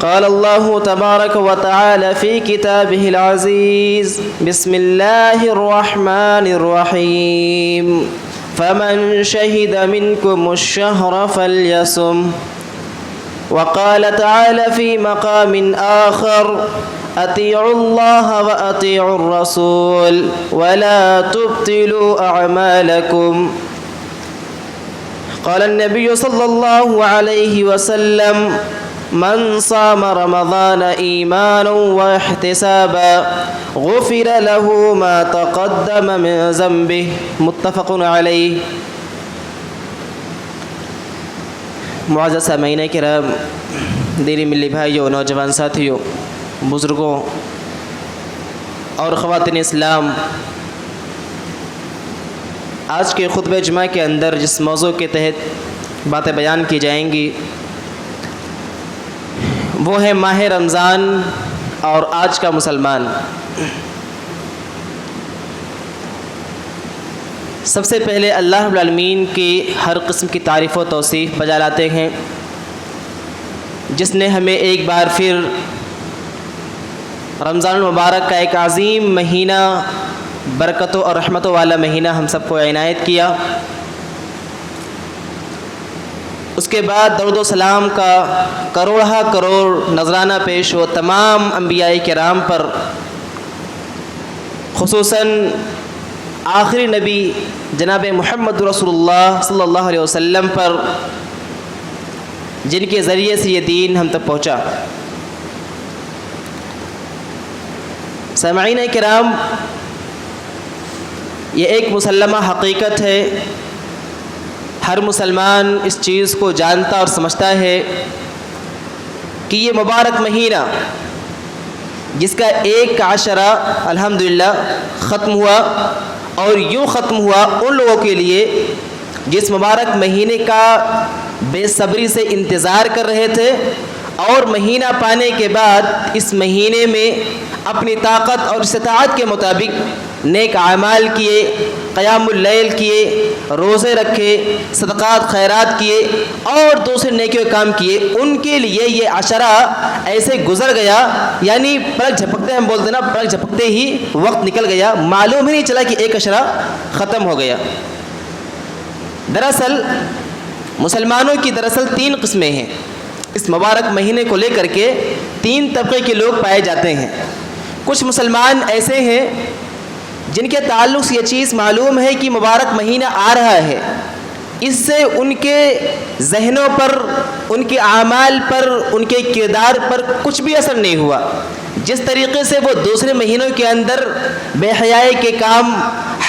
قال الله تبارك وتعالى في كتابه العزيز بسم الله الرحمن الرحيم فمن شهد منكم الشهر فليصم. وقال تعالى في مقام آخر أطيعوا الله وأطيعوا الرسول ولا تبطلوا أعمالكم. قال النبي صلى الله عليه وسلم من صام رمضان إيمانا واحتسابا غفر له ما تقدم من ذنبه. متفق علیہ. معزز سامعین کرام، دینی ملی بھائیوں، نوجوان ساتھیوں، بزرگوں اور خواتین اسلام، آج کے خطبہ جمعہ کے اندر جس موضوع کے تحت باتیں بیان کی جائیں گی وہ ہے ماہ رمضان اور آج کا مسلمان. سب سے پہلے اللہ رب العالمین کی ہر قسم کی تعریف و توصیف بجا لاتے ہیں جس نے ہمیں ایک بار پھر رمضان المبارک کا ایک عظیم مہینہ، برکتوں اور رحمتوں والا مہینہ ہم سب کو عنایت کیا. اس کے بعد درود و سلام کا کروڑہ کروڑ نذرانہ پیش ہو تمام انبیاء کرام پر، خصوصاً آخری نبی جناب محمد رسول اللہ صلی اللہ علیہ وسلم پر، جن کے ذریعے سے یہ دین ہم تک پہنچا. سامعین کرام، یہ ایک مسلمہ حقیقت ہے، ہر مسلمان اس چیز کو جانتا اور سمجھتا ہے کہ یہ مبارک مہینہ جس کا ایک عشرہ الحمدللہ ختم ہوا، اور یوں ختم ہوا ان لوگوں کے لیے جس مبارک مہینے کا بے صبری سے انتظار کر رہے تھے، اور مہینہ پانے کے بعد اس مہینے میں اپنی طاقت اور استطاعت کے مطابق نیک اعمال کیے، قیام اللیل کیے، روزے رکھے، صدقات خیرات کیے اور دوسرے نیکیوں کام کیے. ان کے لیے یہ عشرہ ایسے گزر گیا، یعنی پلک جھپکتے ہم بولتے نا، پلک جھپکتے ہی وقت نکل گیا، معلوم ہی نہیں چلا کہ ایک عشرہ ختم ہو گیا. دراصل مسلمانوں کی تین قسمیں ہیں. اس مبارک مہینے کو لے کر کے 3 طبقے کے لوگ پائے جاتے ہیں. کچھ مسلمان ایسے ہیں جن کے تعلق سے یہ چیز معلوم ہے کہ مبارک مہینہ آ رہا ہے، اس سے ان کے ذہنوں پر، ان کے اعمال پر، ان کے کردار پر کچھ بھی اثر نہیں ہوا. جس طریقے سے وہ دوسرے مہینوں کے اندر بے حیائی کے کام،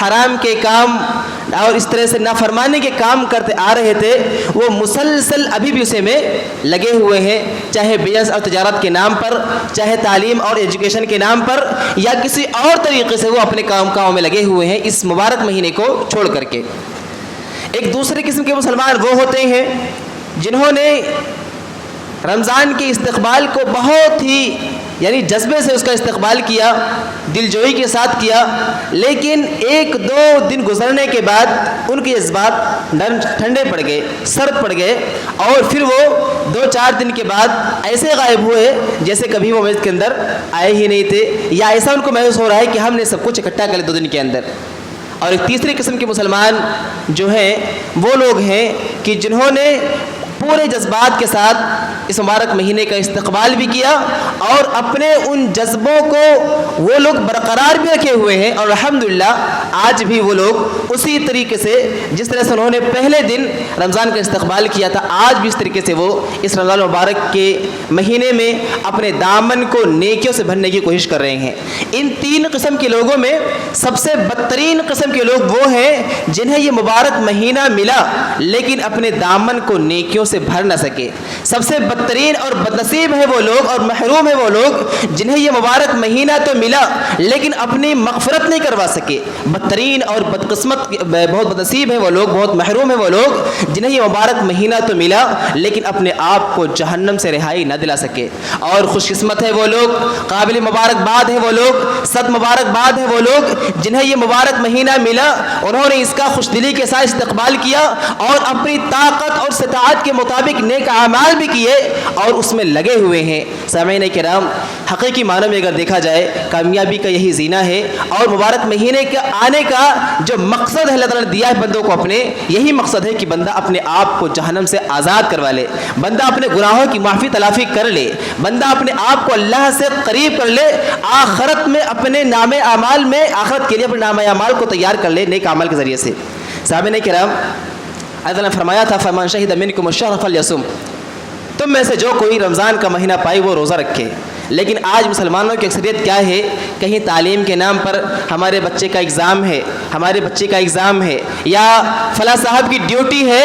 حرام کے کام اور اس طرح سے نافرمانی کے کام کرتے آ رہے تھے، وہ مسلسل ابھی بھی اسے میں لگے ہوئے ہیں، چاہے بزنس اور تجارت کے نام پر، چاہے تعلیم اور ایجوکیشن کے نام پر، یا کسی اور طریقے سے وہ اپنے کاموں میں لگے ہوئے ہیں اس مبارک مہینے کو چھوڑ کر کے. ایک دوسرے قسم کے مسلمان وہ ہوتے ہیں جنہوں نے رمضان کے استقبال کو بہت ہی یعنی جذبے سے اس کا استقبال کیا، دل جوئی کے ساتھ کیا، لیکن 1-2 دن گزرنے کے بعد ان کے جذبات ٹھنڈے پڑ گئے، سرد پڑ گئے، اور پھر وہ 2-4 دن کے بعد ایسے غائب ہوئے جیسے کبھی وہ مسجد کے اندر آئے ہی نہیں تھے، یا ایسا ان کو محسوس ہو رہا ہے کہ ہم نے سب کچھ اکٹھا کر لیا 2 دن کے اندر. اور ایک تیسری قسم کے مسلمان جو ہیں وہ لوگ ہیں کہ جنہوں نے پورے جذبات کے ساتھ اس مبارک مہینے کا استقبال بھی کیا اور اپنے ان جذبوں کو وہ لوگ برقرار بھی رکھے ہوئے ہیں، اور الحمدللہ آج بھی وہ لوگ اسی طریقے سے جس طرح سے انہوں نے پہلے دن رمضان کا استقبال کیا تھا، آج بھی اس طریقے سے وہ اس رمضان مبارک کے مہینے میں اپنے دامن کو نیکیوں سے بھرنے کی کوشش کر رہے ہیں. ان 3 قسم کے لوگوں میں سب سے بدترین قسم کے لوگ وہ ہیں جنہیں یہ مبارک مہینہ ملا لیکن اپنے دامن کو نیکیوں سے بھر نہ سکے. سب سے بدترین اور بدنصیب ہے وہ لوگ اور محروم ہے وہ لوگ جنہیں یہ مبارک مہینہ تو ملا لیکن اپنی مغفرت نہیں کروا سکے. بدترین اور بدقسمت بہت بدنصیب ہے وہ لوگ، بہت محروم ہے وہ لوگ جنہیں یہ مبارک مہینہ تو ملا لیکن اپنے آپ کو جہنم سے رہائی نہ دلا سکے. اور خوش قسمت ہے وہ لوگ، قابل مبارکباد ہے وہ لوگ، صد مبارکباد ہے وہ لوگ جنہیں یہ مبارک مہینہ ملا، انہوں نے اس کا خوش دلی کے ساتھ استقبال کیا اور اپنی طاقت اور استطاعت کے مطابق نیک اعمال بھی کیے اور اس میں لگے ہوئے ہیں۔ سامعین کرام، حقیقی معنوں میں اگر دیکھا جائے کامیابی کا یہی زینہ ہے، اور مبارک مہینے کے آنے کا جو مقصد ہے اللہ تعالیٰ نے دیا ہے بندوں کو اپنے، یہی مقصد ہے کہ بندہ اپنے آپ کو جہنم سے آزاد کروا لے، بندہ اپنے گناہوں کی معافی تلافی کر لے، بندہ اپنے آپ کو اللہ سے قریب کر لے، آخرت میں اپنے نام اعمال میں، آخرت کے لیے اپنے نام اعمال کو تیار کر لے نیک اعمال کے ذریعے سے۔ صحابہ کرام، اللہ تعالیٰ نے فرمایا تھا فَمَنْ شَهِدَ مِنْكُمُ الشَّهْرَ فَلْيَصُمْ، تم میں سے جو کوئی رمضان کا مہینہ پائے وہ روزہ رکھے۔ لیکن آج مسلمانوں کی اکثریت کیا ہے، کہیں تعلیم کے نام پر ہمارے بچے کا ایگزام ہے، ہمارے بچے کا ایگزام ہے، یا فلاں صاحب کی ڈیوٹی ہے،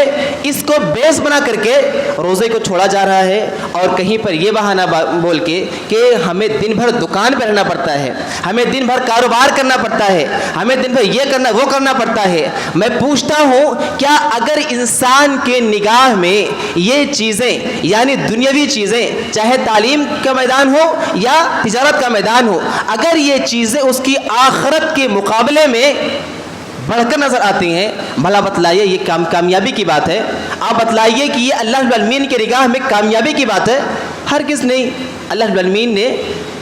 اس کو بیس بنا کر کے روزے کو چھوڑا جا رہا ہے، اور کہیں پر یہ بہانہ بول کے کہ ہمیں دن بھر دکان پہ رہنا پڑتا ہے، ہمیں دن بھر کاروبار کرنا پڑتا ہے، ہمیں دن بھر یہ کرنا وہ کرنا پڑتا ہے۔ میں پوچھتا ہوں، کیا اگر انسان کے نگاہ میں یہ چیزیں یعنی دنیاوی چیزیں، چاہے تعلیم کا میدان ہو یا تجارت کا میدان ہو، اگر یہ چیزیں اس کی آخرت کے مقابلے میں بڑھ کر نظر آتی ہیں، بھلا بتلائیے یہ کامیابی کی بات ہے؟ آپ بتلائیے کہ یہ اللہ رب العالمین کی نگاہ میں کامیابی کی بات ہے؟ ہرگز نہیں۔ اللہ رب العالمین نے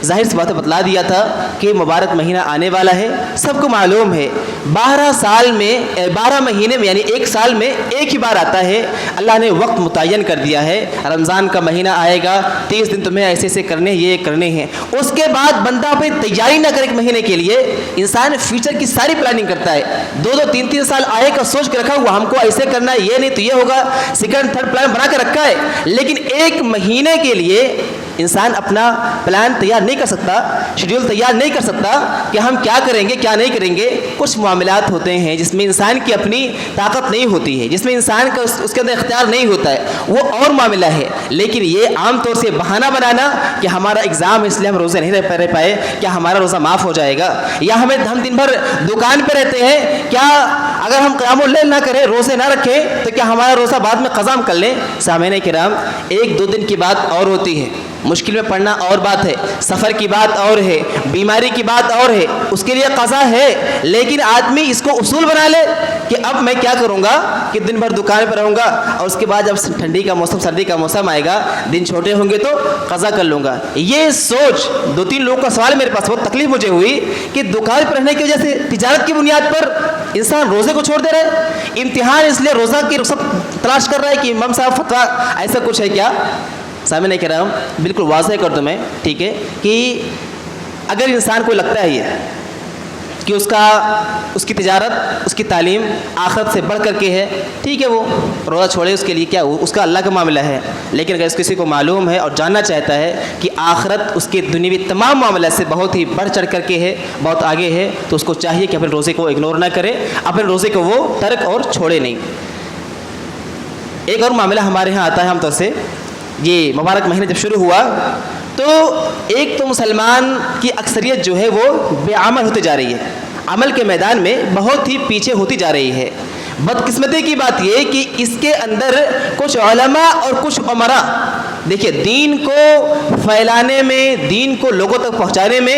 ظاہر سی بات بتلا دیا تھا کہ مبارک مہینہ آنے والا ہے، سب کو معلوم ہے۔ 12 مہینے میں یعنی ایک سال میں ایک ہی بار آتا ہے، اللہ نے وقت متعین کر دیا ہے، رمضان کا مہینہ آئے گا، 30 دن تمہیں ایسے ایسے کرنے، یہ کرنے ہیں۔ اس کے بعد بندہ اپنی تیاری نہ کرے ایک مہینے کے لیے، انسان فیوچر کی ساری پلاننگ کرتا ہے، 2-3 سال آئے کا سوچ کے رکھا ہوا، ہم کو ایسے کرنا ہے، یہ نہیں تو یہ ہوگا، سیکنڈ تھرڈ پلان بنا کے رکھا ہے، لیکن ایک مہینے کے لیے انسان اپنا پلان تیار نہیں کر سکتا، شیڈیول تیار نہیں کر سکتا کہ ہم کیا کریں گے کیا نہیں کریں گے۔ کچھ معاملات ہوتے ہیں جس میں انسان کی اپنی طاقت نہیں ہوتی ہے، جس میں انسان کا اس کے اندر اختیار نہیں ہوتا ہے، وہ اور معاملہ ہے۔ لیکن یہ عام طور سے بہانہ بنانا کہ ہمارا ایگزام اس لیے ہم روزے نہیں رہ پائے، کیا ہمارا روزہ معاف ہو جائے گا، یا ہم دن بھر دکان پہ رہتے ہیں، کیا اگر ہم قیام اللیل نہ کریں، روزے نہ رکھیں، تو کیا ہمارا روزہ بعد میں قضا کر لیں؟ سامعین کرام، 1-2 دن کی بات اور ہوتی ہے، مشکل میں پڑنا اور بات ہے، سفر کی بات اور ہے، بیماری کی بات اور ہے، اس کے لیے قضا ہے، لیکن آدمی اس کو اصول بنا لے کہ اب میں کیا کروں گا کہ دن بھر دکان پہ رہوں گا، اور اس کے بعد جب ٹھنڈی کا موسم، سردی کا موسم آئے گا، دن چھوٹے ہوں گے تو قضا کر لوں گا۔ یہ سوچ 2-3 لوگوں کا سوال میرے پاس، بہت تکلیف مجھے ہوئی کہ دکان پہ رہنے کی وجہ سے تجارت کی بنیاد پر انسان روزے کو چھوڑ دے رہے، امتحان اس لیے روزہ کی رخصت تلاش کر رہا ہے کہ امام صاحب فتویٰ ایسا کچھ ہے کیا؟ سامعین کرام، بالکل واضح کر دوں میں، ٹھیک ہے، کہ اگر انسان کو لگتا ہے یہ کہ اس کی تجارت، اس کی تعلیم آخرت سے بڑھ کر کے ہے، ٹھیک ہے، وہ روزہ چھوڑے، اس کے لیے کیا، اس کا اللہ کا معاملہ ہے۔ لیکن اگر اس کسی کو معلوم ہے اور جاننا چاہتا ہے کہ آخرت اس کے دنیاوی تمام معاملات سے بہت ہی بڑھ چڑھ کر کے ہے، بہت آگے ہے، تو اس کو چاہیے کہ اپنے روزے کو اگنور نہ کرے، اپنے روزے کو وہ ترک اور چھوڑے نہیں۔ ایک اور معاملہ ہمارے ہاں آتا ہے عام طور سے، یہ مبارک مہینے جب شروع ہوا تو ایک تو مسلمان کی اکثریت جو ہے وہ بے عمل ہوتی جا رہی ہے، عمل کے میدان میں بہت ہی پیچھے ہوتی جا رہی ہے۔ بدقسمتی کی بات یہ کہ اس کے اندر کچھ علماء اور کچھ عمراء، دیکھیے دین کو پھیلانے میں، دین کو لوگوں تک پہنچانے میں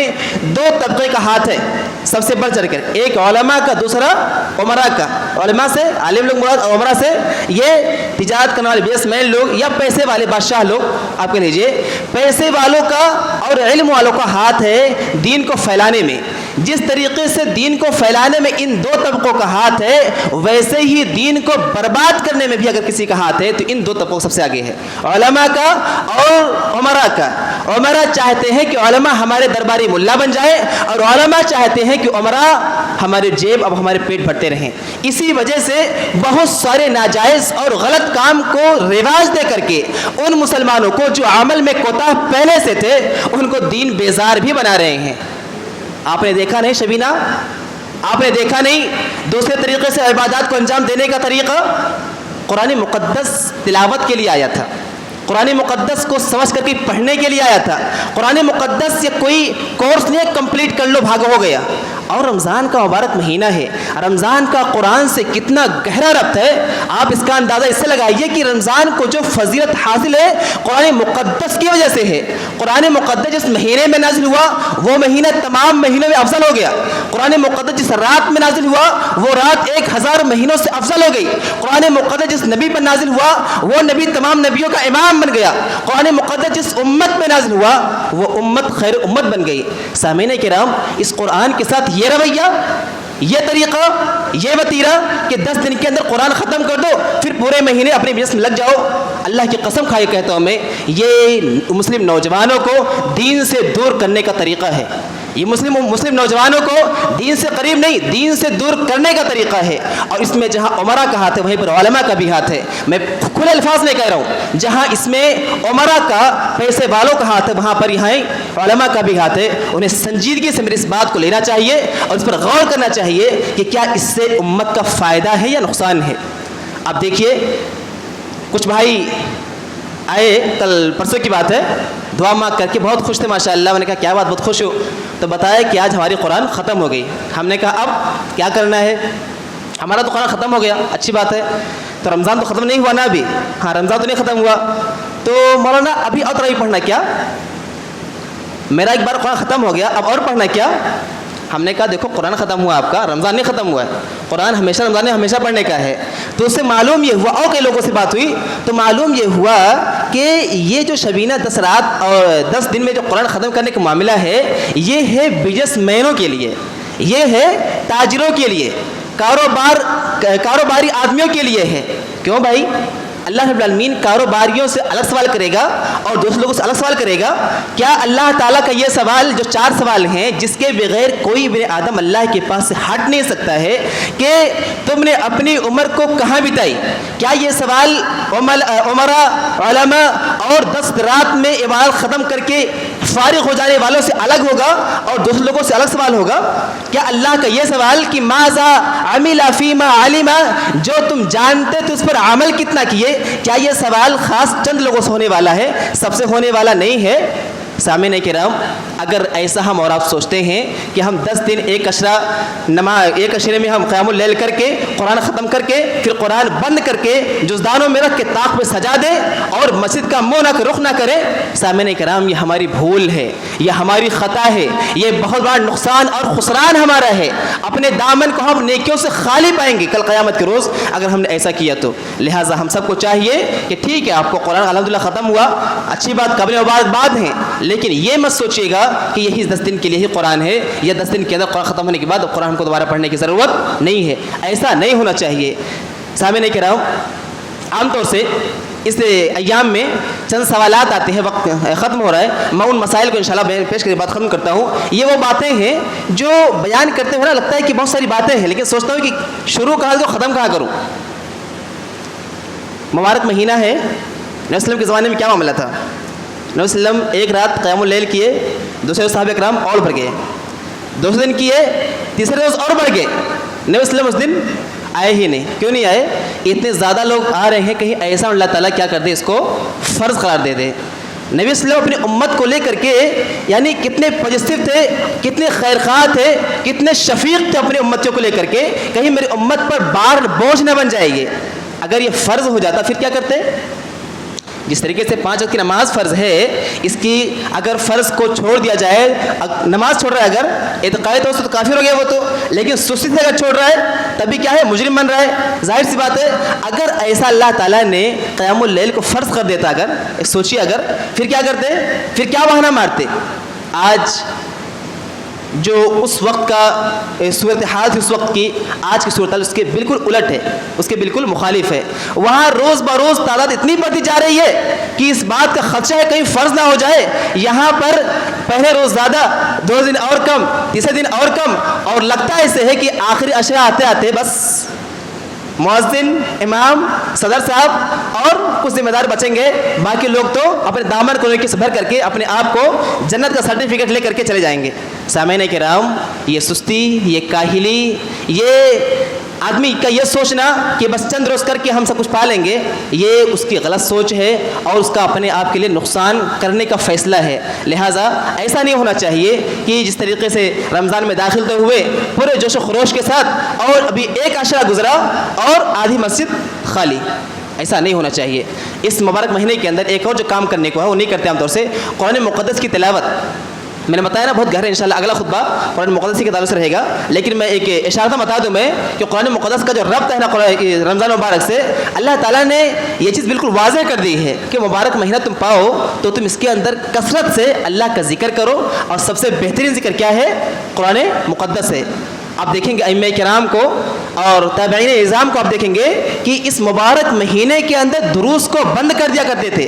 2 طبقے کا ہاتھ ہے سب سے بڑھ چڑھ کر، ایک علماء کا، دوسرا عمراء کا۔ علماء سے عالم لوگ مراد، اور عمراء سے یہ تجارت کرنے والے بزنس مین لوگ یا پیسے والے بادشاہ لوگ، آپ کہہ لیجیے پیسے والوں کا اور علم والوں کا ہاتھ ہے دین کو پھیلانے میں۔ جس طریقے سے دین کو پھیلانے میں ان 2 طبقوں کا ہاتھ ہے، ویسے ہی دین کو برباد کرنے میں بھی اگر کسی کا ہاتھ ہے تو ان 2 طبقوں سب سے آگے ہے، علماء کا اور عمراء کا۔ عمراء چاہتے ہیں کہ علماء ہمارے درباری ملا بن جائے، اور علماء چاہتے ہیں کہ عمراء ہمارے جیب اب ہمارے پیٹ بھرتے رہیں۔ اسی وجہ سے بہت سارے ناجائز اور غلط کام کو رواج دے کر کے ان مسلمانوں کو جو عمل میں کوتاہ پہلے سے تھے، ان کو دین بیزار بھی بنا رہے ہیں۔ آپ نے دیکھا نہیں شبینہ، آپ نے دیکھا نہیں دوسرے طریقے سے عبادات کو انجام دینے کا طریقہ؟ قرآن مقدس تلاوت کے لیے آیا تھا، قرآن مقدس کو سمجھ کر کے پڑھنے کے لیے آیا تھا۔ قرآن مقدس یہ کوئی کورس نہیں ہے کمپلیٹ کر لو بھاگو ہو گیا۔ اور رمضان کا مبارک مہینہ ہے، رمضان کا قرآن سے کتنا گہرا ربط ہے، آپ اس کا اندازہ اس سے لگائیے کہ رمضان کو جو فضیلت حاصل ہے قرآن مقدس کی وجہ سے ہے۔ قرآن مقدس جس مہینے میں نازل ہوا وہ مہینہ تمام مہینوں میں افضل ہو گیا۔ قرآن مقدس جس رات میں نازل ہوا وہ رات 1000 مہینوں سے افضل ہو گئی۔ قرآن مقدس جس نبی پر نازل ہوا وہ نبی تمام نبیوں کا امام بن گیا۔ قرآن مقدس جس امت میں نازل ہوا وہ امت خیر امت بن گئی۔ سامعین کرام، اس قرآن کے ساتھ یہ رویہ، یہ طریقہ، یہ وتیرہ کہ 10 دن کے اندر قرآن ختم کر دو پھر پورے مہینے اپنے بزنس میں لگ جاؤ، اللہ کی قسم کھائے کہتا ہوں میں، یہ مسلم نوجوانوں کو دین سے دور کرنے کا طریقہ ہے۔ یہ مسلم نوجوانوں کو دین سے قریب نہیں، دین سے دور کرنے کا طریقہ ہے۔ اور اس میں جہاں عمرہ کا ہاتھ ہے وہیں پر علماء کا بھی ہاتھ ہے۔ میں کھلے الفاظ میں کہہ رہا ہوں، جہاں اس میں عمرہ کا پیسے والوں کا ہاتھ ہے وہاں پر یہاں علماء کا بھی ہاتھ ہے۔ انہیں سنجیدگی سے میری اس بات کو لینا چاہیے اور اس پر غور کرنا چاہیے کہ کیا اس سے امت کا فائدہ ہے یا نقصان ہے۔ آپ دیکھیے، کچھ بھائی آئے، کل پرسوں کی بات ہے، دعا مانگ کر کے بہت خوش تھے ماشاءاللہ۔ میں نے کہا کیا بات، بہت خوش ہو؟ تو بتایا کہ آج ہماری قرآن ختم ہو گئی۔ ہم نے کہا اب کیا کرنا ہے، ہمارا تو قرآن ختم ہو گیا، اچھی بات ہے، تو رمضان تو ختم نہیں ہوا نا ابھی؟ ہاں، رمضان تو نہیں ختم ہوا، تو مولانا ابھی اور تراویح پڑھنا کیا؟ میرا ایک بار قرآن ختم ہو گیا، اب اور پڑھنا کیا؟ ہم نے کہا دیکھو قرآن ختم ہوا آپ کا، رمضان نہیں ختم ہوا ہے، قرآن ہمیشہ رمضان میں ہمیشہ پڑھنے کا ہے۔ تو اس سے معلوم یہ ہوا، اور کئی لوگوں سے بات ہوئی تو معلوم یہ ہوا کہ یہ جو شبینہ 10 رات اور 10 دن میں جو قرآن ختم کرنے کا معاملہ ہے یہ ہے بزنس مینوں کے لیے، یہ ہے تاجروں کے لیے، کاروباری آدمیوں کے لیے ہے۔ کیوں بھائی؟ اللہ رب العالمین کاروباریوں سے الگ سوال کرے گا اور دوسرے لوگوں سے الگ سوال کرے گا۔ کیا اللہ تعالیٰ کا یہ سوال جو 4 سوال ہیں جس کے بغیر کوئی ابن آدم اللہ کے پاس سے ہٹ نہیں سکتا ہے کہ تم نے اپنی عمر کو کہاں بتائی، کیا یہ سوال عمرہ، علماء اور 10 رات میں عبادت ختم کر کے فارغ ہو جانے والوں سے الگ ہوگا اور دوسرے لوگوں سے الگ سوال ہوگا؟ کیا اللہ کا یہ سوال کہ ماذا عمل فیما علم، جو تم جانتے تو اس پر عمل کتنا کیے، کیا یہ سوال خاص چند لوگوں سے ہونے والا ہے، سب سے ہونے والا نہیں ہے؟ سامعین کرام، اگر ایسا ہم اور آپ سوچتے ہیں کہ ہم 10 دن ایک اشرے میں ہم قیام اللیل کر کے قرآن ختم کر کے پھر قرآن بند کر کے جزدانوں میں رکھ کے طاق پہ سجا دیں اور مسجد کا منہ نہ رخ نہ کریں، سامعین کرام یہ ہماری بھول ہے، یہ ہماری خطا ہے، یہ بہت بڑا نقصان اور خسران ہمارا ہے۔ اپنے دامن کو ہم نیکیوں سے خالی پائیں گے کل قیامت کے روز اگر ہم نے ایسا کیا تو۔ لہٰذا ہم سب کو چاہیے کہ ٹھیک ہے آپ کو قرآن الحمدللہ ختم ہوا، اچھی بات، قابل مبارکباد ہیں، لیکن یہ مت سوچیے گا کہ یہی 10 دن کے لیے ہی قرآن ہے یا 10 دن کے اندر قرآن ختم ہونے کے بعد قرآن کو دوبارہ پڑھنے کی ضرورت نہیں ہے، ایسا نہیں ہونا چاہیے۔ سامعین کرام، عام طور سے اس ایام میں چند سوالات آتے ہیں، وقت ختم ہو رہا ہے، میں ان مسائل کو انشاءاللہ پیش کر کے بات ختم کرتا ہوں۔ یہ وہ باتیں ہیں جو بیان کرتے ہوئے نا لگتا ہے کہ بہت ساری باتیں ہیں، لیکن سوچتا ہوں کہ شروع کہاں تو ختم کہاں کروں۔ مبارک مہینہ ہے، نبی وسلم کے زمانے میں کیا معاملہ تھا؟ نبی وسلم ایک رات قیام اللیل کیے، دوسرے صحابہ کرام اور بڑھ گئے، دوسرے دن کیے، تیسرے روز اور بڑھ گئے، نبی وسلم اس دن آئے ہی نہیں۔ کیوں نہیں آئے؟ اتنے زیادہ لوگ آ رہے ہیں، کہیں ایسا اللہ تعالیٰ کیا کر دے اس کو فرض قرار دے دے۔ نبی صلی اللہ علیہ وسلم اپنی امت کو لے کر کے یعنی کتنے پازیٹیو تھے، کتنے خیر خواہ تھے، کتنے شفیق تھے اپنی امتوں کو لے کر کے، کہیں میری امت پر بار بوجھ نہ بن جائے گی۔ اگر یہ فرض ہو جاتا پھر کیا کرتے؟ جس طریقے سے 5 وقت کی نماز فرض ہے، اس کی اگر فرض کو چھوڑ دیا جائے، نماز چھوڑ رہا ہے اگر اعتقاد تو اس تو کافر ہو گیا وہ تو، لیکن سستی سے اگر چھوڑ رہا ہے تب بھی کیا ہے؟ مجرم بن رہا ہے۔ ظاہر سی بات ہے اگر ایسا اللہ تعالیٰ نے قیام اللیل کو فرض کر دیتا، اگر سوچیے اگر، پھر کیا کرتے؟ پھر کیا بہانہ مارتے؟ آج جو اس وقت کا صورتحال تھی، اس وقت کی آج کی صورتحال اس کے بالکل الٹ ہے، اس کے بالکل مخالف ہے۔ وہاں روز بروز تعداد اتنی بڑھتی جا رہی ہے کہ اس بات کا خدشہ ہے کہیں فرض نہ ہو جائے۔ یہاں پر پہلے روز زیادہ، 2 دن اور کم، تیسرے دن اور کم، اور لگتا ایسے ہے کہ آخری عشرہ آتے آتے بس مؤذن، امام، صدر صاحب اور کچھ ذمہ دار بچیں گے، باقی لوگ تو اپنے دامن کو نیکی سے بھر کر کے اپنے آپ کو جنت کا سرٹیفکیٹ لے کر کے چلے جائیں گے۔ سامعین کرام، یہ سستی، یہ کاہلی، یہ آدمی کا یہ سوچنا کہ بس چند روز کر کے ہم سب کچھ پا لیں گے، یہ اس کی غلط سوچ ہے اور اس کا اپنے آپ کے لیے نقصان کرنے کا فیصلہ ہے۔ لہٰذا ایسا نہیں ہونا چاہیے کہ جس طریقے سے رمضان میں داخل تو ہوئے پورے جوش و خروش کے ساتھ اور ابھی ایک عشرہ گزرا اور آدھی مسجد خالی، ایسا نہیں ہونا چاہیے۔ اس مبارک مہینے کے اندر ایک اور جو کام کرنے کو ہے وہ نہیں کرتے عام طور سے، قرآن مقدس کی تلاوت۔ میں نے بتایا نا بہت گہرا، انشاءاللہ اگلا خطبہ قرآن مقدس کے تعلق سے رہے گا، لیکن میں ایک اشارہ بتا دوں میں کہ قرآن مقدس کا جو ربط ہے نا رمضان مبارک سے، اللہ تعالیٰ نے یہ چیز بالکل واضح کر دی ہے کہ مبارک مہینہ تم پاؤ تو تم اس کے اندر کثرت سے اللہ کا ذکر کرو، اور سب سے بہترین ذکر کیا ہے؟ قرآن مقدس ہے۔ آپ دیکھیں گے ائمہ کرام کو اور تابعین اعظام کو، آپ دیکھیں گے کہ اس مبارک مہینے کے اندر دروس کو بند کر دیا کرتے تھے۔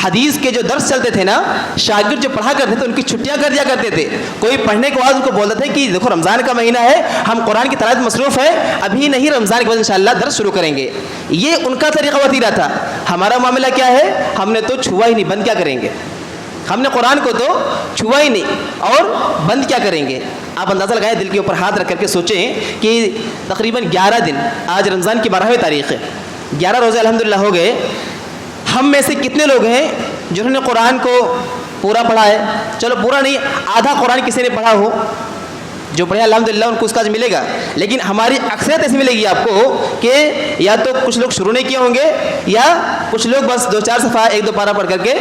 حدیث کے جو درس چلتے تھے نا، شاگرد جو پڑھا کرتے تھے ان کی چھٹیاں کر دیا کرتے تھے۔ کوئی پڑھنے کے بعد ان کو بولتے تھے کہ دیکھو رمضان کا مہینہ ہے، ہم قرآن کی تلاوت مصروف ہے، ابھی نہیں، رمضان کے بعد انشاءاللہ درس شروع کریں گے۔ یہ ان کا طریقہ وتیرہ تھا۔ ہمارا معاملہ کیا ہے؟ ہم نے تو چھوا ہی نہیں، بند کیا کریں گے؟ ہم نے قرآن کو تو چھوا ہی نہیں اور بند کیا کریں گے؟ آپ اندازہ لگائیں، دل کے اوپر ہاتھ رکھ کر کے سوچیں کہ تقریباً 11 دن، آج رمضان کی 12ویں تاریخ ہے، 11 روزے الحمدللہ ہو گئے۔ ہم میں سے کتنے لوگ ہیں جنہوں نے قرآن کو پورا پڑھا ہے؟ چلو پورا نہیں، آدھا قرآن کسی نے پڑھا ہو، جو پڑھے الحمدللہ ان کو اس کا ملے گا۔ لیکن ہماری اکثریت ایسی ملے گی آپ کو کہ یا تو کچھ لوگ شروع نہیں کیے ہوں گے، یا کچھ لوگ بس 2-4 صفحہ 1-2 پارہ پڑھ کر کے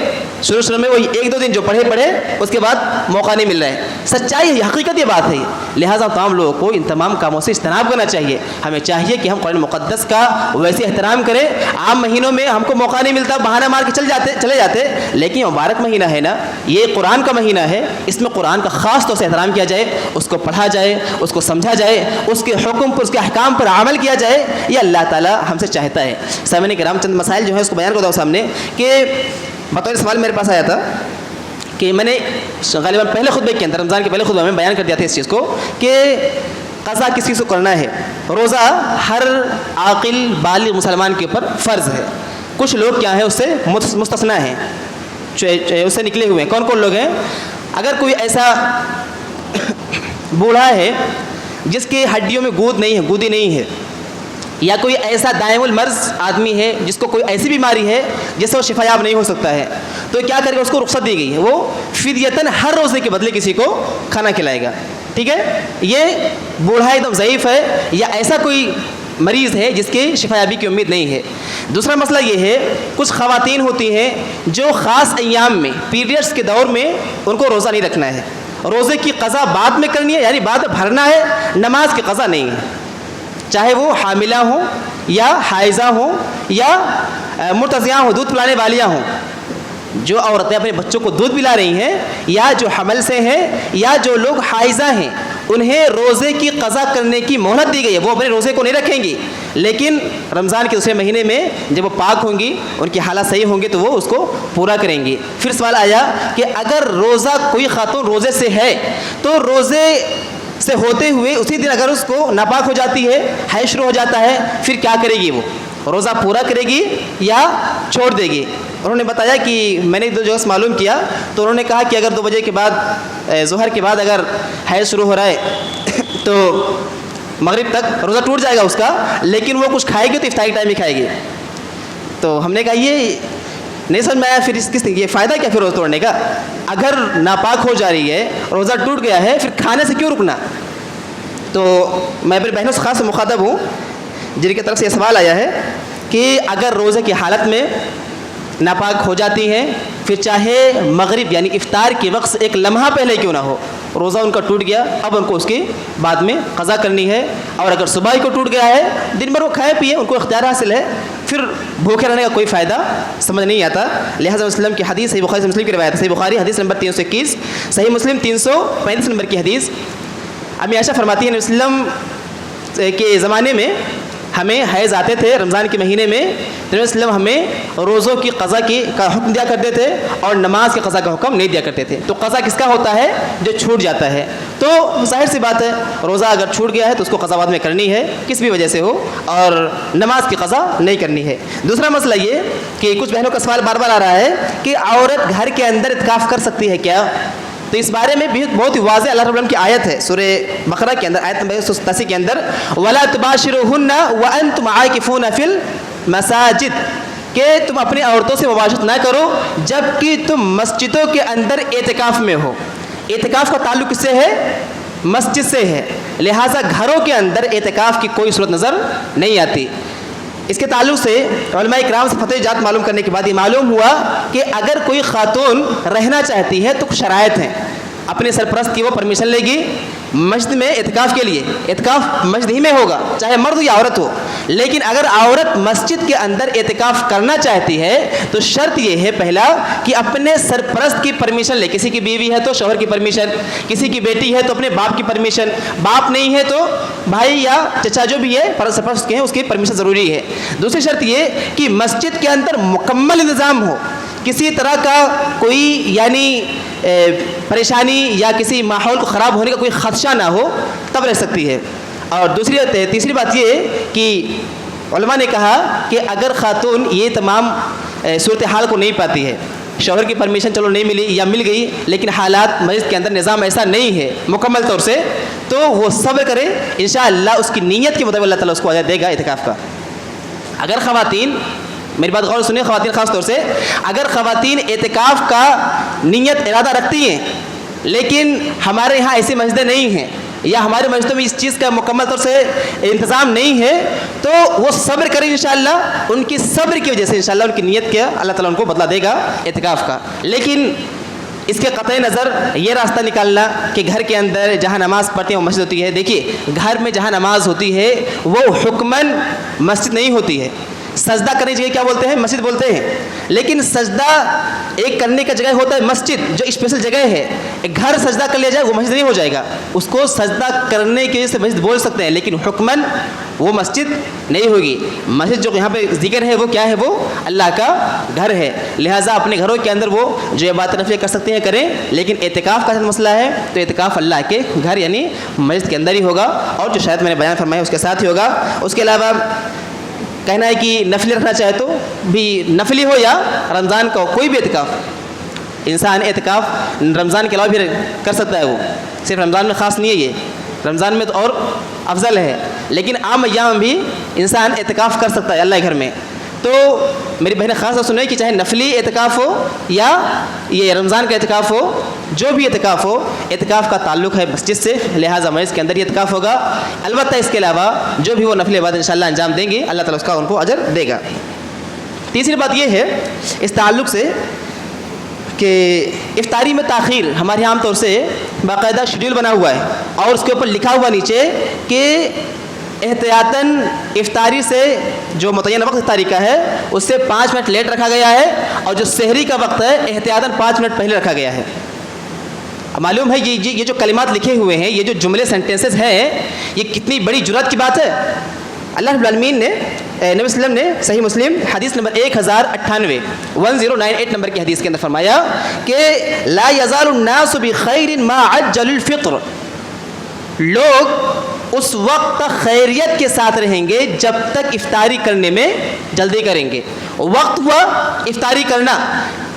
شروع میں وہی 1-2 دن جو پڑھے اس کے بعد موقع نہیں مل رہا ہے۔ سچائی ہے، حقیقت یہ بات ہے۔ لہٰذا تمام لوگوں کو ان تمام کاموں سے اجتناب کرنا چاہیے۔ ہمیں چاہیے کہ ہم قرآن مقدس کا ویسے احترام کریں۔ عام مہینوں میں ہم کو موقع نہیں ملتا، بہانہ مار کے چلے جاتے، لیکن مبارک مہینہ ہے نا، یہ قرآن کا مہینہ ہے، اس میں قرآن کا خاص طور سے احترام کیا جائے، اس کو پڑھا جائے، اس کو سمجھا جائے، اس کے حکم پر، اس کے احکام پر عمل کیا جائے، یہ اللہ تعالیٰ ہم سے چاہتا ہے۔ سامعین کرام، چند مسائل جو ہیں اس کو بیان کرتا ہوں سامنے، کہ بطور سوال میرے پاس آیا تھا کہ میں نے غالباً پہلے خطبے کے اندر، رمضان کے پہلے خطبے میں بیان کر دیا تھا اس چیز کو کہ قضا کس چیز کو کرنا ہے۔ روزہ ہر عاقل بالغ مسلمان کے اوپر فرض ہے۔ کچھ لوگ کیا ہیں اس سے مستثنیٰ ہیں، اس سے نکلے ہوئے ہیں۔ کون کون لوگ ہیں؟ اگر کوئی ایسا بوڑھا ہے جس کی ہڈیوں میں گودی نہیں ہے، یا کوئی ایسا دائم المرض آدمی ہے جس کو کوئی ایسی بیماری ہے جس سے وہ شفا یاب نہیں ہو سکتا ہے، تو کیا کرے گا؟ اس کو رخصت دی گئی ہے، وہ فدیتاً ہر روزے کے بدلے کسی کو کھانا کھلائے گا۔ ٹھیک ہے، یہ بوڑھا ایک دم ضعیف ہے یا ایسا کوئی مریض ہے جس کی شفا یابی کی امید نہیں ہے۔ دوسرا مسئلہ یہ ہے، کچھ خواتین ہوتی ہیں جو خاص ایام میں، پیریڈز کے دور میں ان کو روزہ نہیں رکھنا ہے، روزے کی قضا بعد میں کرنی ہے، یعنی بعد میں بھرنا ہے، نماز کی قضا نہیں ہے، چاہے وہ حاملہ ہوں یا حائضہ ہوں یا مرتضیاں ہوں، دودھ پلانے والیاں ہوں۔ جو عورتیں اپنے بچوں کو دودھ پلا رہی ہیں، یا جو حمل سے ہیں، یا جو لوگ حائضہ ہیں، انہیں روزے کی قضا کرنے کی مہلت دی گئی ہے۔ وہ اپنے روزے کو نہیں رکھیں گی، لیکن رمضان کے دوسرے مہینے میں جب وہ پاک ہوں گی، ان کی حالات صحیح ہوں گے تو وہ اس کو پورا کریں گی۔ پھر سوال آیا کہ اگر روزہ کوئی خاتون روزے سے ہے تو روزے سے ہوتے ہوئے اسی دن اگر اس کو ناپاک ہو جاتی ہے، حیض شروع ہو جاتا ہے، پھر کیا کرے گی؟ وہ روزہ پورا کرے گی یا چھوڑ دے گی؟ انہوں نے بتایا کہ میں نے 2 جگہ سے معلوم کیا، تو انہوں نے کہا کہ اگر 2 بجے کے بعد، ظہر کے بعد اگر حیض شروع ہو رہا ہے تو مغرب تک روزہ ٹوٹ جائے گا اس کا، لیکن وہ کچھ کھائے گی تو افطاری ٹائم ہی کھائے گی۔ تو ہم نے کہا یہ نہیں سمجھ میں آیا، پھر یہ فائدہ کیا پھر روزہ توڑنے کا؟ اگر ناپاک ہو جا رہی ہے، روزہ ٹوٹ گیا ہے، پھر کھانے سے کیوں رکنا؟ تو میں اپنے بہنوں سے خاص مخاطب ہوں جن کی طرف سے یہ سوال آیا ہے کہ اگر روزے کی حالت میں ناپاک ہو جاتی ہیں، پھر چاہے مغرب یعنی افطار کے وقت سے ایک لمحہ پہلے کیوں نہ ہو، روزہ ان کا ٹوٹ گیا، اب ان کو اس کی بعد میں قضا کرنی ہے۔ اور اگر صبح ہی کو ٹوٹ گیا ہے، دن بھر وہ کھائے پیے، ان کو اختیار حاصل ہے، پھر بھوکے رہنے کا کوئی فائدہ سمجھ نہیں آتا۔ لہٰذا وسلم کی حدیث، صحیح بخاری مسلم کی روایت ہے، صحیح بخاری حدیث نمبر 321، صحیح مسلم 335 نمبر کی حدیث، امی عائشہ فرماتی ہیں وسلم کے زمانے میں ہمیں حیض آتے تھے رمضان کے مہینے میں، نبی وسلم ہمیں روزوں کی قضا کا حکم دیا کرتے تھے اور نماز کی قضا کا حکم نہیں دیا کرتے تھے۔ تو قضا کس کا ہوتا ہے؟ جو چھوٹ جاتا ہے۔ تو ظاہر سی بات ہے، روزہ اگر چھوٹ گیا ہے تو اس کو قضا بعد میں کرنی ہے، کس بھی وجہ سے ہو، اور نماز کی قضا نہیں کرنی ہے۔ دوسرا مسئلہ یہ کہ کچھ بہنوں کا سوال بار بار آ رہا ہے کہ عورت گھر کے اندر اعتکاف کر سکتی ہے کیا؟ تو اس بارے میں بھی بہت ہی واضح اللہ رب العالمین کی آیت ہے سورہ بقرہ کے اندر، آیت نمبر 187 کے اندر، وَلَا تُبَاشِرُوهُنَّ وَأَنْتُمْ عَاكِفُونَ فِي الْمَسَاجِدِ، کہ تم اپنی عورتوں سے مباشرت نہ کرو جبکہ تم مسجدوں کے اندر اعتکاف میں ہو۔ اعتکاف کا تعلق کس سے ہے؟ مسجد سے ہے، لہٰذا گھروں کے اندر اعتکاف کی کوئی صورت نظر نہیں آتی۔ اس کے تعلق سے علماء کرام سے فتوی جات معلوم کرنے کے بعد یہ معلوم ہوا کہ اگر کوئی خاتون رہنا چاہتی ہے تو کچھ شرائط ہیں۔ اپنے سرپرست کی وہ پرمیشن لے گی مسجد میں اعتکاف کے لیے، اعتکاف مسجد ہی میں ہوگا چاہے مرد ہو یا عورت ہو، لیکن اگر عورت مسجد کے اندر اعتکاف کرنا چاہتی ہے تو شرط یہ ہے پہلا کہ اپنے سرپرست کی پرمیشن لے۔ کسی کی بیوی ہے تو شوہر کی پرمیشن، کسی کی بیٹی ہے تو اپنے باپ کی پرمیشن، باپ نہیں ہے تو بھائی یا چچا جو بھی ہے سرپرست کے ہیں اس کی پرمیشن ضروری ہے۔ دوسری شرط یہ کہ مسجد کے اندر مکمل انتظام ہو، کسی طرح کا کوئی یعنی پریشانی یا کسی ماحول کو خراب ہونے کا کوئی خدشہ نہ ہو، تب رہ سکتی ہے۔ اور تیسری بات یہ کہ علماء نے کہا کہ اگر خاتون یہ تمام صورتحال کو نہیں پاتی ہے، شوہر کی پرمیشن چلو نہیں ملی یا مل گئی لیکن حالات مسجد کے اندر نظام ایسا نہیں ہے مکمل طور سے، تو وہ صبر کرے، انشاءاللہ اس کی نیت کے مطابق اللہ تعالیٰ اس کو اجر دے گا اعتکاف کا۔ اگر خواتین، میری بات غور سنیں، خواتین خاص طور سے، اگر خواتین اعتکاف کا نیت ارادہ رکھتی ہیں لیکن ہمارے یہاں ایسی مسجدیں نہیں ہیں یا ہمارے مسجدوں میں اس چیز کا مکمل طور سے انتظام نہیں ہے، تو وہ صبر کریں انشاءاللہ، ان کی صبر کی وجہ سے انشاءاللہ ان کی نیت کے اللہ تعالیٰ ان کو بدلا دے گا اعتکاف کا۔ لیکن اس کے قطع نظر یہ راستہ نکالنا کہ گھر کے اندر جہاں نماز پڑھتے ہیں وہ مسجد ہوتی ہے، دیکھیے گھر میں جہاں نماز ہوتی ہے وہ حکماً مسجد نہیں ہوتی ہے۔ سجدہ کرنے کی جگہ کیا بولتے ہیں؟ مسجد بولتے ہیں، لیکن سجدہ ایک کرنے کا جگہ ہوتا ہے مسجد، جو اسپیشل جگہ ہے۔ ایک گھر سجدہ کر لیا جائے وہ مسجد نہیں ہو جائے گا، اس کو سجدہ کرنے کی وجہ سے مسجد بول سکتے ہیں لیکن حکماً وہ مسجد نہیں ہوگی۔ مسجد جو یہاں پہ ذکر ہے وہ کیا ہے؟ وہ اللہ کا گھر ہے، لہٰذا اپنے گھروں کے اندر وہ جو عبادت نفلی کر سکتے ہیں کریں، لیکن اعتکاف کا مسئلہ ہے تو اعتکاف اللہ کے گھر یعنی مسجد کے اندر ہی ہوگا، اور جو شاید میں نے بیان فرمایا اس کے ساتھ ہی ہوگا۔ اس کے علاوہ کہنا ہے کہ نفلی رکھنا چاہے تو بھی نفلی ہو یا رمضان کا ہو، کوئی بھی اعتکاف انسان اعتکاف رمضان کے علاوہ بھی کر سکتا ہے، وہ صرف رمضان میں خاص نہیں ہے، یہ رمضان میں تو اور افضل ہے، لیکن عام ایام بھی انسان اعتکاف کر سکتا ہے اللہ کے گھر میں۔ تو میری بہنیں خاص طور سنیں کہ چاہے نفلی اعتکاف ہو یا یہ رمضان کا اعتکاف ہو، جو بھی اعتکاف ہو، اعتکاف کا تعلق ہے مسجد سے، لہٰذا مسجد کے اندر ہی اعتکاف ہوگا۔ البتہ اس کے علاوہ جو بھی وہ نفلی عبادت انشاءاللہ انجام دیں گے اللہ تعالیٰ اس کا ان کو اجر دے گا۔ تیسری بات یہ ہے اس تعلق سے کہ افطاری میں تاخیر ہمارے عام طور سے باقاعدہ شیڈول بنا ہوا ہے اور اس کے اوپر لکھا ہوا نیچے کہ احتیاطاً افطاری سے جو متعینہ وقت افطاری کا ہے اس سے 5 منٹ لیٹ رکھا گیا ہے، اور جو سحری کا وقت ہے احتیاطاً 5 منٹ پہلے رکھا گیا ہے۔ معلوم ہے یہ جو کلمات لکھے ہوئے ہیں، یہ جو جملے سینٹینسز ہیں، یہ کتنی بڑی جرأت کی بات ہے۔ اللہ رب العالمین نے نبی صلی اللہ علیہ وسلم نے صحیح مسلم حدیث نمبر 1098 نمبر کی حدیث کے اندر فرمایا کہ لا یزال الناس بخیر ما عجل الفطر، لوگ اس وقت تک خیریت کے ساتھ رہیں گے جب تک افطاری کرنے میں جلدی کریں گے۔ وقت ہوا افطاری کرنا،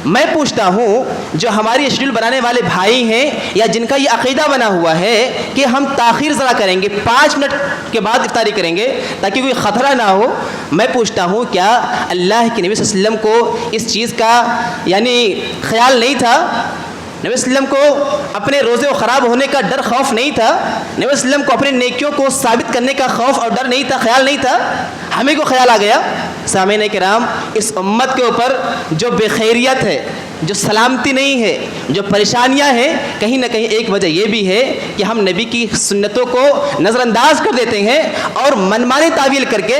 میں پوچھتا ہوں جو ہماری شیڈول بنانے والے بھائی ہیں یا جن کا یہ عقیدہ بنا ہوا ہے کہ ہم تاخیر ذرا کریں گے، 5 منٹ کے بعد افطاری کریں گے تاکہ کوئی خطرہ نہ ہو، میں پوچھتا ہوں کیا اللہ کے نبی صلی اللہ علیہ وسلم کو اس چیز کا یعنی خیال نہیں تھا؟ نبی صلی اللہ علیہ وسلم کو اپنے روزے و خراب ہونے کا ڈر خوف نہیں تھا؟ نبی صلی اللہ علیہ وسلم کو اپنے نیکیوں کو ثابت کرنے کا خوف اور ڈر نہیں تھا، خیال نہیں تھا؟ ہمیں کو خیال آ گیا۔ سامعین کرام، اس امت کے اوپر جو بے خیریت ہے، جو سلامتی نہیں ہے، جو پریشانیاں ہیں، کہیں نہ کہیں ایک وجہ یہ بھی ہے کہ ہم نبی کی سنتوں کو نظر انداز کر دیتے ہیں اور منمانی تعویل کر کے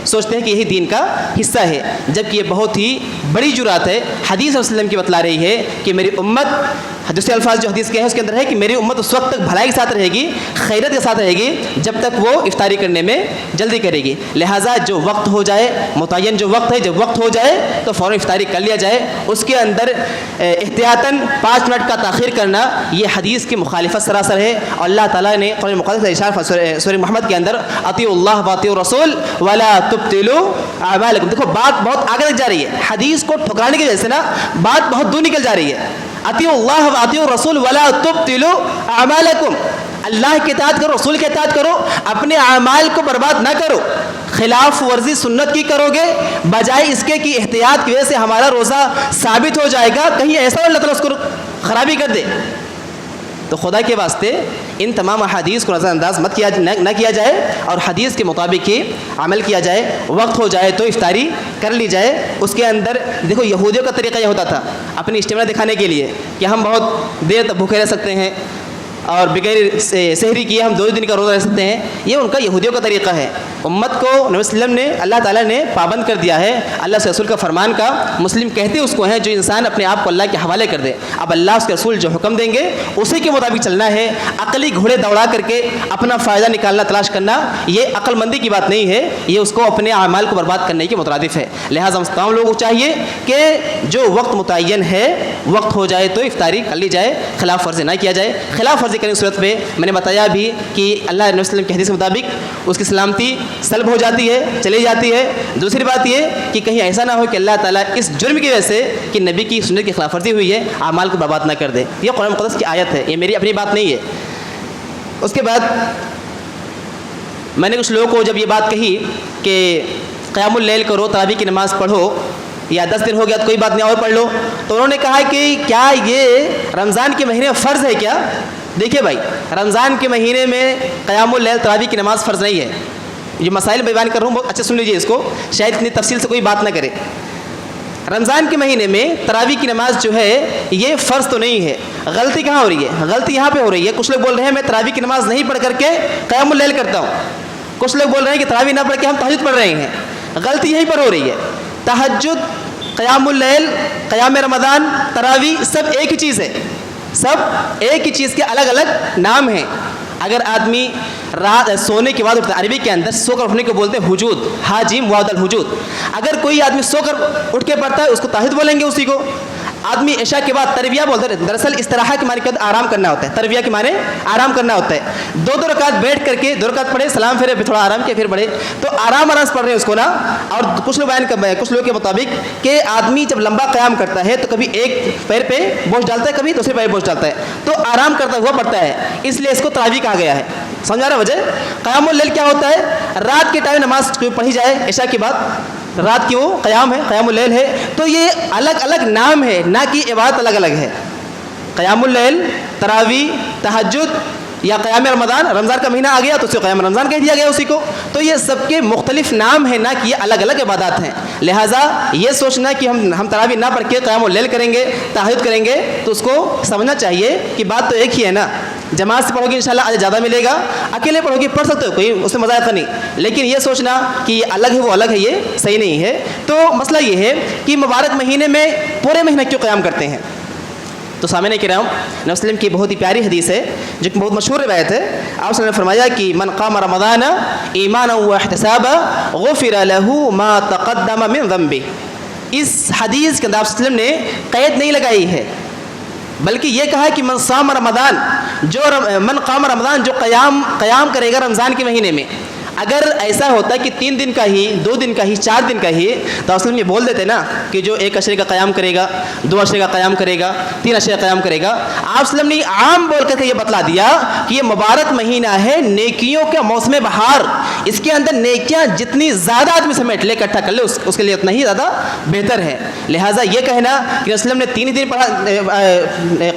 سوچتے ہیں کہ یہی دین کا حصہ ہے، جبکہ یہ بہت ہی بڑی جرات ہے۔ حدیث صلی اللہ علیہ وسلم کی بتلا رہی ہے کہ میری امت، دوسرے الفاظ جو حدیث کے ہیں اس کے اندر ہے کہ میری امت اس وقت تک بھلائی کے ساتھ رہے گی، خیرت کے ساتھ رہے گی جب تک وہ افطاری کرنے میں جلدی کرے گی۔ لہٰذا جو وقت ہو جائے، متعین جو وقت ہے، جب وقت ہو جائے تو فوراً افطاری کر لیا جائے، اس کے اندر احتیاطاً 5 منٹ کا تاخیر کرنا یہ حدیث کی مخالفت سراسر ہے. اور اللہ تعالیٰ نے قرآن مقدس میں ارشاد سورہ محمد کے اندر اطیعوا اللہ واطیعوا الرسول ولا تبطلوا اعمالکم. دیکھو بات بہت آگے تک جا رہی ہے, حدیث کو ٹھکرانے کی وجہ سے نا بات بہت دور نکل جا رہی ہے. اطیعوا اللہ واطیعوا الرسول ولا تبطلوا اعمالکم, اللہ کی اطاعت کرو, رسول کی اطاعت کرو, اپنے اعمال کو برباد نہ کرو. خلاف ورزی سنت کی کرو گے بجائے اس کے کہ احتیاط کی وجہ سے ہمارا روزہ ثابت ہو جائے گا, کہیں ایسا اللہ تعالیٰ اس کو خرابی کر دے. تو خدا کے واسطے ان تمام احادیث کو نظر انداز نہ کیا جائے اور حدیث کے مطابق ہی عمل کیا جائے. وقت ہو جائے تو افطاری کر لی جائے. اس کے اندر دیکھو یہودیوں کا طریقہ یہ ہوتا تھا اپنی اسٹیمنا دکھانے کے لیے کہ ہم بہت دیر تک بھوکے رہ سکتے ہیں اور بغیر سحری کیے ہم 2 دن کا روزہ رہ سکتے ہیں. یہ ان کا یہودیوں کا طریقہ ہے. امت کو نبی وسلم نے اللہ تعالیٰ نے پابند کر دیا ہے اللہ سے رسول کا فرمان کا. مسلم کہتے اس کو ہیں جو انسان اپنے آپ کو اللہ کے حوالے کر دے. اب اللہ اس کے رسول جو حکم دیں گے اسی کے مطابق چلنا ہے. عقلی گھوڑے دوڑا کر کے اپنا فائدہ نکالنا تلاش کرنا یہ عقل مندی کی بات نہیں ہے, یہ اس کو اپنے اعمال کو برباد کرنے کے مترادف ہے. لہٰذا ہم تمام لوگوں کو چاہیے کہ جو وقت متعین ہے وقت ہو جائے تو افطاری کر لی جائے, خلاف ورزی نہ کیا جائے. خلاف ورزی کرنے کی صورت میں نے بتایا بھی کہ اللہ نبی وسلم کے حدیث کے مطابق اس کی سلامتی سلب ہو جاتی ہے, چلی جاتی ہے. دوسری بات یہ کہ کہیں ایسا نہ ہو کہ اللہ تعالیٰ اس جرم کی وجہ سے کہ نبی کی سنت کی خلاف ورزی ہوئی ہے اعمال کو برباد نہ کر دے. یہ قرآن مقدس کی آیت ہے, یہ میری اپنی بات نہیں ہے. اس کے بعد میں نے کچھ لوگوں کو جب یہ بات کہی کہ قیام اللیل کرو, تراویح کی نماز پڑھو, یا 10 دن ہو گیا تو کوئی بات نہیں اور پڑھ لو, تو انہوں نے کہا کہ کیا یہ رمضان کے مہینے میں فرض ہے کیا؟ دیکھیے بھائی, رمضان کے مہینے میں قیام اللیل تراویح کی نماز فرض نہیں ہے. یہ مسائل بیان کر رہا ہوں, بہت اچھا سن لیجیے اس کو, شاید اتنی تفصیل سے کوئی بات نہ کرے. رمضان کے مہینے میں تراویح کی نماز جو ہے یہ فرض تو نہیں ہے. غلطی کہاں ہو رہی ہے؟ غلطی یہاں پہ ہو رہی ہے. کچھ لوگ بول رہے ہیں میں تراویح کی نماز نہیں پڑھ کر کے قیام اللیل کرتا ہوں. کچھ لوگ بول رہے ہیں کہ تراویح نہ پڑھ کے ہم تہجد پڑھ رہے ہیں. غلطی یہیں پر ہو رہی ہے. تہجد, قیام اللیل, قیام رمضان, تراویح سب ایک ہی چیز ہے. سب ایک ہی چیز کے الگ الگ نام ہیں. اگر آدمی رات سونے کے بعد اٹھتا ہے, عربی کے اندر سو کر اٹھنے کو بولتے ہیں حجود, حاجیم واد الحجود. اگر کوئی آدمی سو کر اٹھ کے پڑھتا ہے اس کو تہجد بولیں گے. اسی کو آدمی عشاء کے بعد ترویہ بولتے ہیں. دراصل استراحہ کے معنی کے آرام کرنا ہوتا ہے, ترویہ کے معنی آرام کرنا ہوتا ہے. 2 رکعت بیٹھ کر کے 2 رکعت پڑھے, سلام پھرے, پھر تھوڑا آرام کیا, پھر پڑھے, تو آرام سے پڑھ رہے ہیں اس کو نا. اور کچھ لوگ بیان کچھ لوگوں کے مطابق کہ آدمی جب لمبا قیام کرتا ہے تو کبھی ایک پیر پہ بوجھ ڈالتا ہے, کبھی دوسرے پیر بوجھ ڈالتا ہے, تو آرام کرتا ہوا پڑتا ہے, اس لیے اس کو تراویح کہا گیا ہے. سمجھا رہا وجہ؟ قیام اللیل کیا ہوتا ہے؟ رات کے ٹائم نماز پڑھی جائے عشاء کے بعد, رات کی وہ قیام ہے, قیام اللیل ہے. تو یہ الگ الگ نام ہے, نہ کہ عبادت الگ الگ ہے. قیام اللیل, تراویح, تہجد یا قیام رمضان, رمضان کا مہینہ آ گیا تو اسے قیام رمضان کہہ دیا گیا اسی کو. تو یہ سب کے مختلف نام ہیں, نہ کہ یہ الگ الگ عبادات ہیں. لہٰذا یہ سوچنا کہ ہم تراویح نہ پڑھ کے قیام اللیل کریں گے, تہجد کریں گے, تو اس کو سمجھنا چاہیے کہ بات تو ایک ہی ہے نا. جماعت سے پڑھو گے انشاءاللہ آج زیادہ ملے گا, اکیلے پڑھو گے پڑھ سکتے ہو, کوئی اس میں مذائقہ نہیں. لیکن یہ سوچنا کہ یہ الگ ہے وہ الگ ہے, یہ صحیح نہیں ہے. تو مسئلہ یہ ہے کہ مبارک مہینے میں پورے مہینے کیوں قیام کرتے ہیں. تو سامعین کرام, نبی وسلم کی بہت ہی پیاری حدیث ہے جو کہ بہت مشہور روایت ہے. آپ وسلم نے فرمایا کہ من قام رمضان ایمانا واحتسابا غفر له ما تقدم من ذنبه. اس حدیث کے اندر آپ وسلم نے قید نہیں لگائی ہے, بلکہ یہ کہا کہ من صام رمضان, من قام رمضان, جو قیام کرے گا رمضان کے مہینے میں. اگر ایسا ہوتا کہ 3 دن کا ہی, 2 دن کا ہی, 4 دن کا ہی, تو اصل میں یہ بول دیتے نا کہ جو 1 عشرے کا قیام کرے گا, 2 عشرے کا قیام کرے گا, 3 عشرے کا قیام کرے گا. آپ وسلم نے عام بول کر کے یہ بتلا دیا کہ یہ مبارک مہینہ ہے نیکیوں کا موسم بہار. اس کے اندر نیکیاں جتنی زیادہ آدمی سمیٹ لے, اکٹھا کر لے, اس کے لیے اتنا ہی زیادہ بہتر ہے. لہٰذا یہ کہنا کہ وسلم نے 3 دن پڑھا,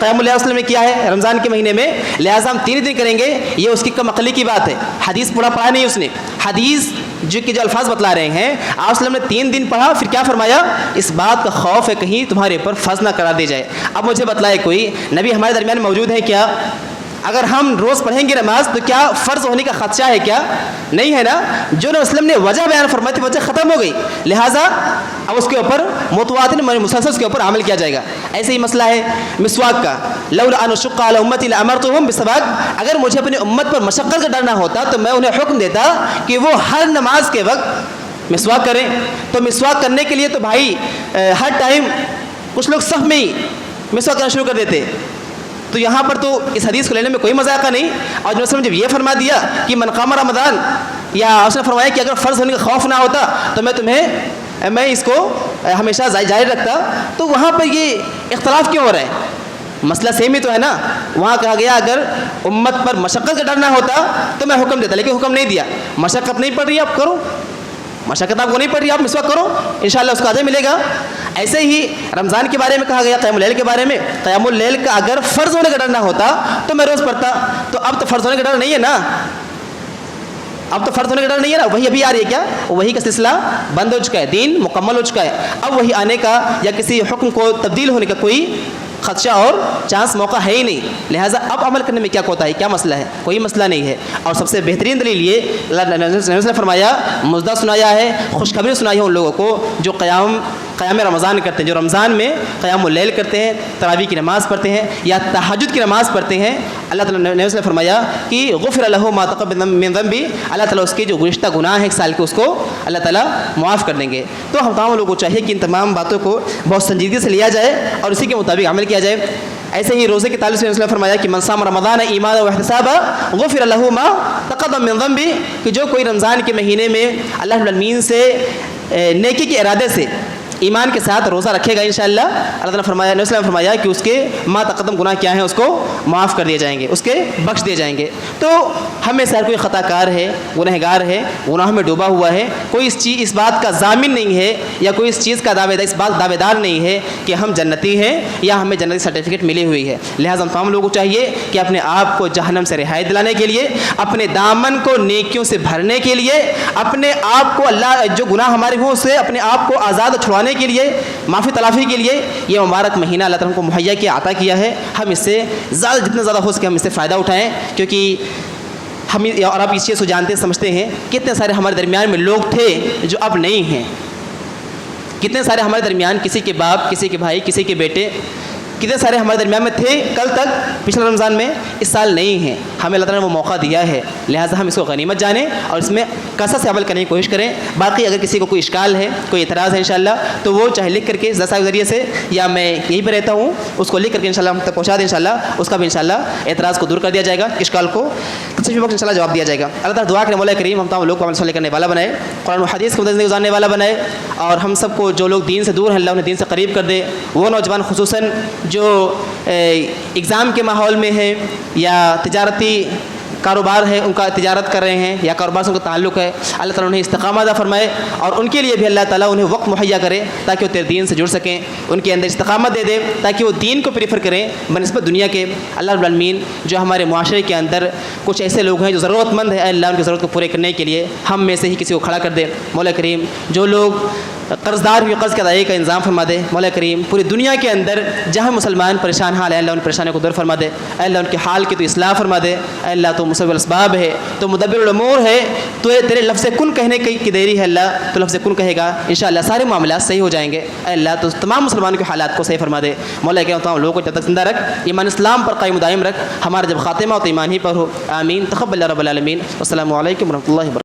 قیام اللیل وسلم نے کیا ہے رمضان کے مہینے میں, لہٰذا ہم 3 دن کریں گے, یہ اس کی کم عقلی کی بات ہے. حدیث پڑھا نہیں اس نے. حدیث جو الفاظ بتلا رہے ہیں, آپ وسلم نے 3 دن پڑھا, پھر کیا فرمایا, اس بات کا خوف ہے کہیں تمہارے اوپر فرض نہ کرا دی جائے. اب مجھے بتلائے کوئی نبی ہمارے درمیان موجود ہے کیا؟ اگر ہم روز پڑھیں گے نماز تو کیا فرض ہونے کا خدشہ ہے کیا؟ نہیں ہے نا. جو نبی وسلم نے وجہ بیان فرمائی تھی وجہ ختم ہو گئی, لہٰذا اب اس کے اوپر متواتر مسلسل اس کے اوپر عمل کیا جائے گا. ایسے ہی مسئلہ ہے مسواک کا. لولا ان اشق علی امتی لامرتهم بالسواک. اگر مجھے اپنی امت پر مشقت کا ڈرنا ہوتا تو میں انہیں حکم دیتا کہ وہ ہر نماز کے وقت مسواک کریں. تو مسواک کرنے کے لیے تو بھائی ہر ٹائم کچھ لوگ صف میں ہی مسواک کرنا شروع کر دیتے. تو یہاں پر تو اس حدیث کو لینے میں کوئی مذاقہ نہیں. اور جو وسلم جب یہ فرما دیا کہ من قام رمضان، یا اس نے فرمایا کہ اگر فرض ہونے کا خوف نہ ہوتا تو میں اس کو ہمیشہ جاری رکھتا، تو وہاں پر یہ اختلاف کیوں ہو رہا ہے؟ مسئلہ سیم ہی تو ہے نا. وہاں کہا گیا اگر امت پر مشقت کا ڈر نہ ہوتا تو میں حکم دیتا، لیکن حکم نہیں دیا. مشقت نہیں پڑ رہی آپ کرو، مشقت آپ کو نہیں پڑ رہی آپ مسواک کرو، انشاءاللہ اس کا اجر ملے گا. ایسے ہی رمضان کے بارے میں کہا گیا، قیام اللیل کے بارے میں. قیام اللیل کا اگر فرض ہونے کا ڈر نہ ہوتا تو میں روز پڑھتا. تو اب تو فرض ہونے کا ڈر نہیں ہے نا، اب تو فرض ہونے کا ڈر نہیں ہے نا. وہی ابھی آ رہی ہے کیا؟ وہی کا سلسلہ بند ہو چکا ہے، دین مکمل ہو چکا ہے. اب وہی آنے کا یا کسی حکم کو تبدیل ہونے کا کوئی خدشہ اور چانس موقع ہے ہی نہیں. لہٰذا اب عمل کرنے میں کیا کوتا ہے، کیا مسئلہ ہے؟ کوئی مسئلہ نہیں ہے. اور سب سے بہترین دلیل یہ اللہ نے فرمایا، مزدہ سنایا ہے، خوشخبری سنائی ہے ان لوگوں کو جو قیام رمضان کرتے ہیں، جو رمضان میں قیام اللیل کرتے ہیں، تراویح کی نماز پڑھتے ہیں یا تہجد کی نماز پڑھتے ہیں. اللہ تعالیٰ نے فرمایا کہ غفر لہ ما تقدم من ذنبہ، اللہ تعالیٰ اس کے جو گزشتہ گناہ ہیں ایک سال کے اس کو اللہ تعالیٰ معاف کر دیں گے. تو ہم تمام لوگوں کو چاہیے کہ ان تمام باتوں کو بہت سنجیدگی سے لیا جائے اور اسی کے مطابق عمل کیا جائے. ایسے ہی روزے کے تعلق سے نے فرمایا کہ من صام رمضان ایمانا واحتسابا غفر لہ ما تقدم من ذنبہ، کہ جو کوئی رمضان کے مہینے میں اللہ رب العالمین سے نیکی کے ارادے سے ایمان کے ساتھ روزہ رکھے گا، انشاءاللہ اللہ تعالیٰ فرمایا، نبی صلی اللہ علیہ وسلم فرمایا کہ اس کے ما تقدم گناہ کیا ہیں اس کو معاف کر دیے جائیں گے، اس کے بخش دیے جائیں گے. تو ہم میں سے ہر کوئی خطا کار ہے، گنہگار ہے، گناہ میں ڈوبا ہوا ہے. کوئی اس بات کا ضامن نہیں ہے یا کوئی اس چیز کا دعوے دار نہیں ہے کہ ہم جنتی ہیں یا ہمیں جنتی سرٹیفکیٹ ملی ہوئی ہے. لہٰذا ہم تمام لوگوں کو چاہیے کہ اپنے آپ کو جہنم سے رہائی دلانے کے لیے، اپنے دامن کو نیکیوں سے بھرنے کے لیے، اپنے آپ کو اللہ جو گناہ ہمارے ہوں اس سے اپنے آپ کو آزاد چھڑوانے کے لیے، معافی تلافی کے لیے یہ مبارک مہینہ اللہ تعالیٰ کو مہیا کیا، عطا کیا ہے. ہم اس سے جتنا زیادہ ہو سکے ہم اس سے فائدہ اٹھائیں، کیونکہ ہم اور آپ اس چیز کو جانتے سمجھتے ہیں کتنے سارے ہمارے درمیان میں لوگ تھے جو اب نہیں ہیں. کتنے سارے ہمارے درمیان کسی کے باپ، کسی کے بھائی، کسی کے بیٹے، کتنے سارے ہمارے درمیان میں تھے کل تک، پچھلے رمضان میں، اس سال نہیں ہیں. ہمیں اللہ تعالیٰ نے وہ موقع دیا ہے، لہٰذا ہم اس کو غنیمت جانیں اور اس میں کثرت سے عمل کرنے کی کوشش کریں. باقی اگر کسی کو کوئی اشکال ہے، کوئی اعتراض ہے انشاءاللہ تو وہ چاہے لکھ کر کے صاحب کے ذریعے سے، یا میں یہیں پہ رہتا ہوں اس کو لکھ کر کے انشاءاللہ ہم تک پہنچا دیں. انشاءاللہ اس کا بھی انشاءاللہ اعتراض کو دور کر دیا جائے گا، اشکال کو تشریح وقت انشاءاللہ جواب دیا جائے گا. اللہ تعالیٰ دعا کریں مولا کریم ہم تمام لوگ کو عمل صالح کرنے والا بنائے، قرآن و حدیث کو زندگی گزارنے والا بنائے، اور ہم سب کو جو لوگ دین سے دور ہیں اللہ انہیں دین سے قریب کر دے. وہ نوجوان خصوصاً جو ایگزام کے ماحول میں ہیں یا تجارتی کاروبار ہے، ان کا تجارت کر رہے ہیں یا کاروبار سے ان کا تعلق ہے، اللہ تعالیٰ انہیں استقامت عطا فرمائے اور ان کے لیے بھی اللہ تعالیٰ انہیں وقت مہیا کرے تاکہ وہ تیرے دین سے جڑ سکیں. ان کے اندر استقامت دے دے تاکہ وہ دین کو پریفر کریں بنسبت دنیا کے. اللہ رب العالمین جو ہمارے معاشرے کے اندر کچھ ایسے لوگ ہیں جو ضرورت مند ہے، اللہ ان کی ضرورت کو پورے کرنے کے لیے ہم میں سے ہی کسی کو کھڑا کر دے. مولا کریم جو لوگ قرض دار ہوئے قرض کے ادائیگی کا انتظام فرما دے. مولا کریم پوری دنیا کے اندر جہاں مسلمان پریشان حال ہے اللہ ان پریشانیوں کو دور فرما دے. اللہ ان کے حال کی تو اصلاح فرما دے. اللہ تو مسبب الاسباب ہے، تو مدبر الامور ہے، تو تیرے لفظ کن کہنے کی دیری ہے. اللہ تو لفظ کن کہے گا انشاءاللہ سارے معاملات صحیح ہو جائیں گے. اللہ تو تمام مسلمانوں کے حالات کو صحیح فرما دے. مولا کہ تمام لوگوں کو جب تک زندہ رکھ، ایمان اسلام پر قائم دائم رکھ، ہمارا جب خاتمہ ہو تو ایمان ہی پر ہو. آمین. تقبل رب العالمین. السلام علیکم ورحمۃ اللہ وبرکاتہ.